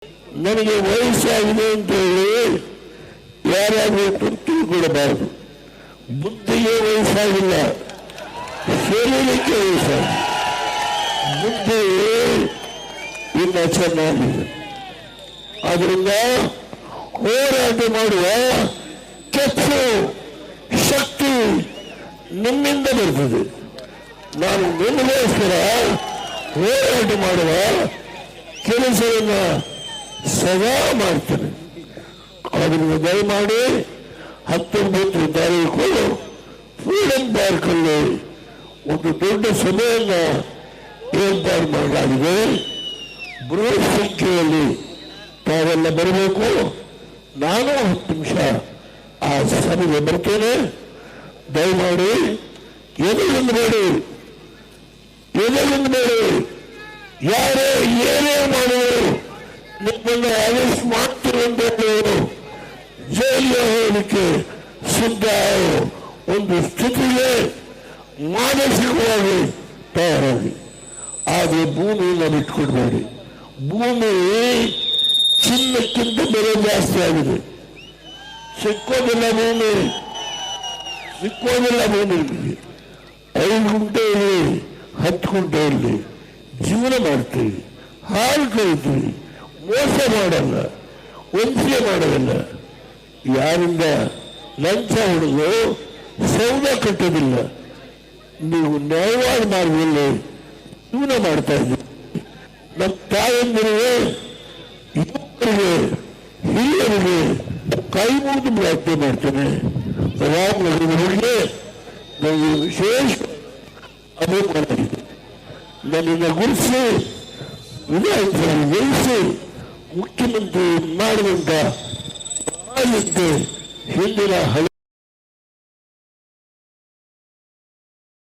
ನನಗೆ ವಯಸ್ಸಾಗಿದೆ ಅಂತ ಹೇಳಿ ಯಾರಾದರೂ ತಿಳ್ಕೊಡಬಾರದು. ಬುದ್ಧಿಗೆ ವಯಸ್ಸಾಗಿಲ್ಲ, ಶರೀರಕ್ಕೆ ವಯಸ್ಸಾಗಿದೆ. ಬುದ್ಧಿ ಇನ್ನ ಚೆನ್ನಾಗಿದೆ. ಆದ್ರಿಂದ ಹೋರಾಟ ಮಾಡುವ ಕೆಚ್ಚು ಶಕ್ತಿ ನಿಮ್ಮಿಂದ ಬರ್ತದೆ. ನಾನು ನಿಮಗೋಸ್ಕರ ಹೋರಾಟ ಮಾಡುವ ಕೆಲಸವನ್ನ ಸದಾ ಮಾಡ್ತೇನೆ. ಅದರಿಂದ ದಯಮಾಡಿ 19 ತಾರೀಕು ಫ್ರೀಡಂ ಪಾರ್ಕಲ್ಲಿ ಒಂದು ದೊಡ್ಡ ಸಭೆಯನ್ನ ಏರ್ಪಾಡು ಮಾಡಲಾಗಿದೆ. ಬೃಹತ್ ಸಂಖ್ಯೆಯಲ್ಲಿ ತಾವೆಲ್ಲ ಬರಬೇಕು. ನಾನು 10 ನಿಮಿಷ ಆ ಸಭೆಗೆ ಬರ್ತೇನೆ. ದಯಮಾಡಿ ಎದೆಯಿಂದಬೇಡಿ, ಯಾರೇ ಏನೇ ಮಾಡುವರು ನಿಮ್ಮನ್ನು ಅರೆಸ್ಟ್ ಮಾಡ್ತಿರುವಂತವರು ಜೈಲಿಗೆ ಹೋಗಲಿಕ್ಕೆ ಸಿದ್ಧ ಒಂದು ಸ್ಥಿತಿಗೆ ಮಾನಸಿಕವಾಗಿ ತಯಾರಾಗಿ. ಆದರೆ ಭೂಮಿಯನ್ನು ಬಿಟ್ಕೊಡ್ಬೇಡಿ. ಭೂಮಿ ಚಿನ್ನಕ್ಕಿಂತ ಬೆಲೆ ಜಾಸ್ತಿ ಆಗಿದೆ. ಸಿಕ್ಕೋದಿಲ್ಲ ಭೂಮಿ. 5 ಗುಂಟೆ ಇರಲಿ, 10 ಗುಂಟೆ ಇರಲಿ, ಜೀವನ ಮಾಡ್ತೀವಿ, ಹಾಲು ಕರಿತೀವಿ, ಮೋಸ ಮಾಡಲ್ಲ, ವಂಚನೆ ಮಾಡೋದಿಲ್ಲ. ಯಾರಿಂದ ಲಂಚ ಹೊಡೆದು ಸೌದೆ ಕಟ್ಟೋದಿಲ್ಲ. ನೀವು ನ್ಯಾಯವಾದ ಮಾರ್ಗದಲ್ಲಿ ಜೀವನ ಮಾಡ್ತಾ ಇದ್ದೀವಿ. ನಮ್ಮ ತಾಯಂದಿರಿಗೆ, ಯುವಕರಿಗೆ, ಹಿರಿಯರಿಗೆ ಕೈ ಮುಗಿದು ಪ್ರಾರ್ಥನೆ ಮಾಡ್ತೇನೆ. ರಾಮನಗರಗಳಿಗೆ ನನಗೆ ವಿಶೇಷ ಅಭಿಮಾನ ಇದೆ. ನನ್ನನ್ನು ಗುರುಸಿ ವಿಧಾನಸಭೆ ಗೆಲ್ಲಿಸಿ ಮುಖ್ಯಮಂತ್ರಿ ಮಾಡುವಂತ ಹಿಂದಿನ